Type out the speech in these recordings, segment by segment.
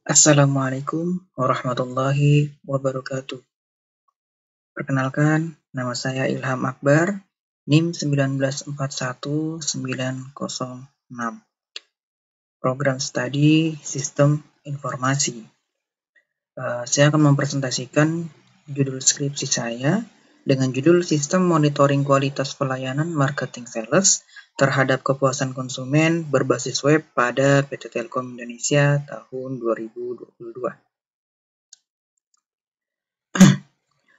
Assalamualaikum warahmatullahi wabarakatuh. Perkenalkan, nama saya Ilham Akbar, NIM 1941906. Program Studi Sistem Informasi. Saya akan mempresentasikan judul skripsi saya dengan judul Sistem Monitoring Kualitas Pelayanan Marketing Sales terhadap kepuasan konsumen berbasis web pada PT Telkom Indonesia tahun 2022.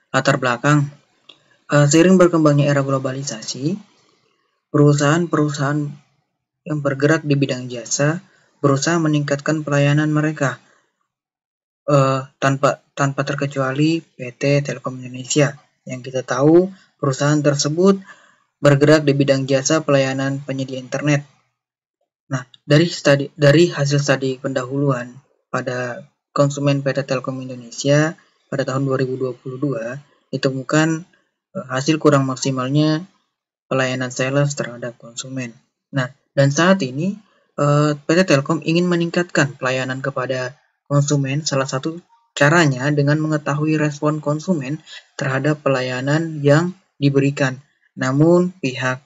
Latar belakang, seiring berkembangnya era globalisasi, perusahaan-perusahaan yang bergerak di bidang jasa berusaha meningkatkan pelayanan mereka tanpa terkecuali PT Telkom Indonesia. Yang kita tahu, perusahaan tersebut bergerak di bidang jasa pelayanan penyedia internet. Nah, dari hasil studi pendahuluan pada konsumen PT Telkom Indonesia pada tahun 2022 ditemukan hasil kurang maksimalnya pelayanan sales terhadap konsumen. Nah, dan saat ini PT Telkom ingin meningkatkan pelayanan kepada konsumen. Salah satu caranya dengan mengetahui respon konsumen terhadap pelayanan yang diberikan. Namun, pihak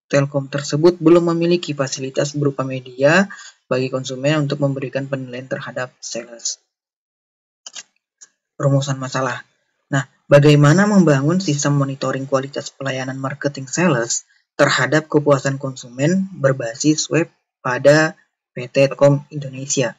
Telkom tersebut belum memiliki fasilitas berupa media bagi konsumen untuk memberikan penilaian terhadap sales. Rumusan masalah. Nah, bagaimana membangun sistem monitoring kualitas pelayanan marketing sales terhadap kepuasan konsumen berbasis web pada PT Telkom Indonesia?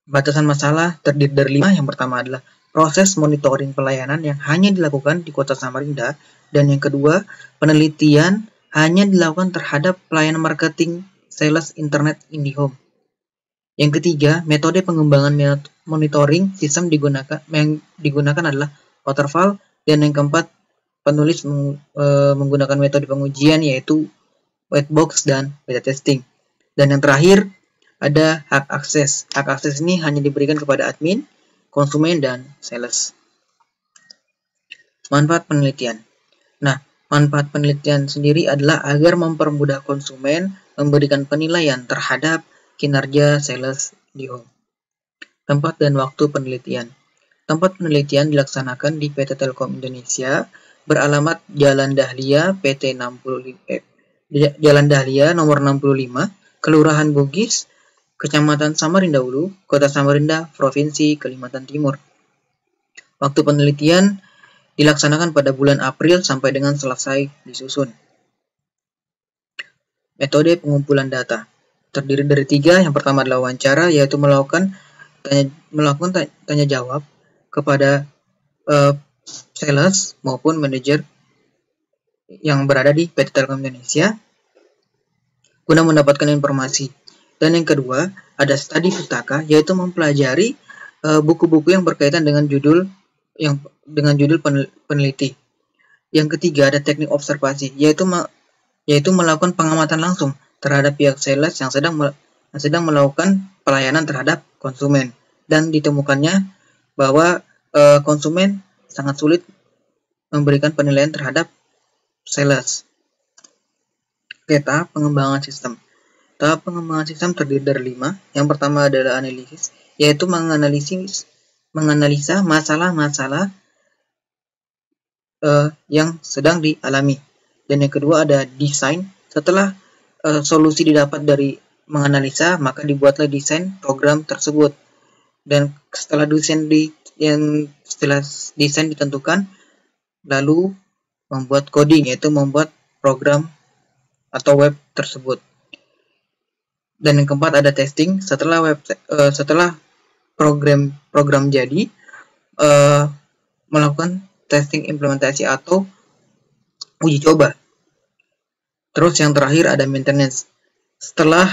Batasan masalah terdiri dari 5. Yang pertama adalah proses monitoring pelayanan yang hanya dilakukan di Kota Samarinda, dan yang kedua, penelitian hanya dilakukan terhadap pelayanan marketing sales internet IndiHome. Yang ketiga, metode pengembangan monitoring sistem yang digunakan adalah waterfall, dan yang keempat, penulis menggunakan metode pengujian yaitu white box dan beta testing. Dan yang terakhir, ada hak akses. Hak akses ini hanya diberikan kepada admin, konsumen, dan sales. Manfaat penelitian. Nah, manfaat penelitian sendiri adalah agar mempermudah konsumen memberikan penilaian terhadap kinerja sales di home. Tempat dan waktu penelitian. Tempat penelitian dilaksanakan di PT Telkom Indonesia, beralamat Jalan Dahlia PT 65, Jalan Dahlia nomor 65, Kelurahan Bugis, Kecamatan Samarinda Ulu, Kota Samarinda, Provinsi Kalimantan Timur. Waktu penelitian dilaksanakan pada bulan April sampai dengan selesai disusun. Metode pengumpulan data terdiri dari 3. Yang pertama adalah wawancara, yaitu melakukan tanya jawab kepada sales maupun manajer yang berada di PT Telkom Indonesia guna mendapatkan informasi. Dan yang kedua, ada studi pustaka, yaitu mempelajari buku-buku yang berkaitan dengan judul peneliti. Yang ketiga, ada teknik observasi, yaitu melakukan pengamatan langsung terhadap pihak sales yang sedang melakukan pelayanan terhadap konsumen, dan ditemukannya bahwa konsumen sangat sulit memberikan penilaian terhadap sales. Tahap pengembangan sistem. Tahap pengembangan sistem terdiri dari 5. Yang pertama adalah analisis, yaitu menganalisa masalah-masalah yang sedang dialami. Dan yang kedua ada desain. Setelah solusi didapat dari menganalisa, maka dibuatlah desain program tersebut. Dan setelah desain ditentukan, lalu membuat coding, yaitu membuat program atau web tersebut. Dan yang keempat ada testing. Setelah program jadi, melakukan testing implementasi atau uji coba. Terus yang terakhir ada maintenance. Setelah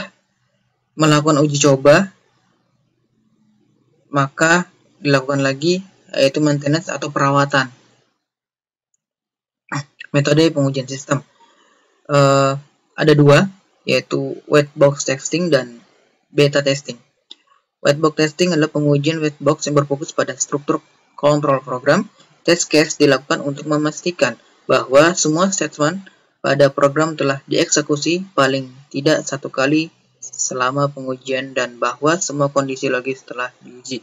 melakukan uji coba, maka dilakukan lagi yaitu maintenance atau perawatan. Metode pengujian sistem ada 2, yaitu white box testing dan beta testing. White box testing adalah pengujian white box yang berfokus pada struktur kontrol program. Test case dilakukan untuk memastikan bahwa semua statement pada program telah dieksekusi paling tidak satu kali selama pengujian dan bahwa semua kondisi logis telah diuji.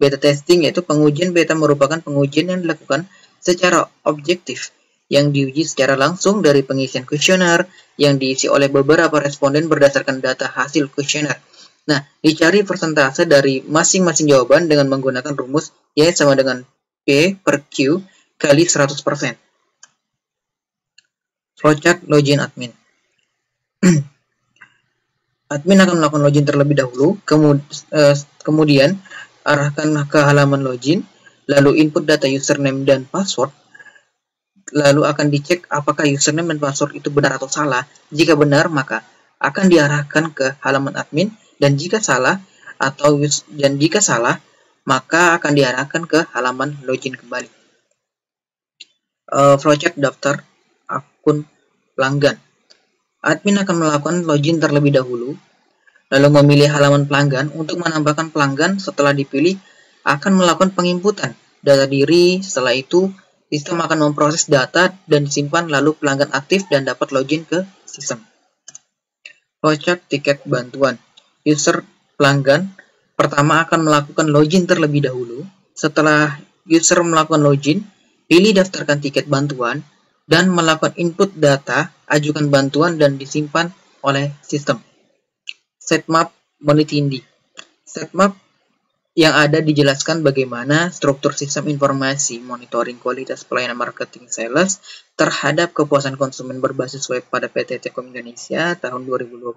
Beta testing yaitu pengujian beta merupakan pengujian yang dilakukan secara objektif yang diuji secara langsung dari pengisian kuesioner yang diisi oleh beberapa responden berdasarkan data hasil kuesioner. Nah, dicari persentase dari masing-masing jawaban dengan menggunakan rumus Y sama dengan P per Q kali 100%. Flowchart login admin. Admin akan melakukan login terlebih dahulu, kemudian arahkan ke halaman login, lalu input data username dan password, lalu akan dicek apakah username dan password itu benar atau salah. Jika benar, maka akan diarahkan ke halaman admin, dan jika salah, maka akan diarahkan ke halaman login kembali. Flowchart daftar akun pelanggan. Admin akan melakukan login terlebih dahulu, lalu memilih halaman pelanggan. Untuk menambahkan pelanggan, setelah dipilih, akan melakukan penginputan data diri. Setelah itu, sistem akan memproses data dan disimpan, lalu pelanggan aktif dan dapat login ke sistem. Flowchart tiket bantuan. User pelanggan pertama akan melakukan login terlebih dahulu. Setelah user melakukan login, pilih daftarkan tiket bantuan dan melakukan input data, ajukan bantuan dan disimpan oleh sistem. Sitemap Monitindi. Sitemap yang ada dijelaskan bagaimana struktur sistem informasi monitoring kualitas pelayanan marketing sales terhadap kepuasan konsumen berbasis web pada PT Telkom Indonesia tahun 2022.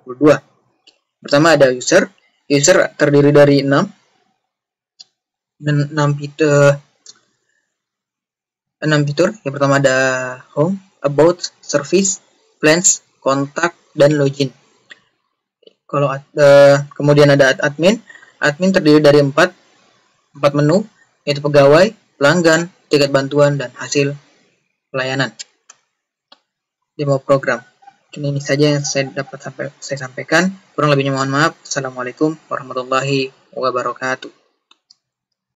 Pertama ada user. User terdiri dari 6 fitur. Yang pertama ada home, about, service, plans, kontak, dan login. Kemudian ada admin. Admin terdiri dari 4 menu, yaitu pegawai, pelanggan, tiket bantuan, dan hasil pelayanan. Demo program. Ini saja yang saya dapat saya sampaikan. Kurang lebihnya mohon maaf. Assalamualaikum warahmatullahi wabarakatuh.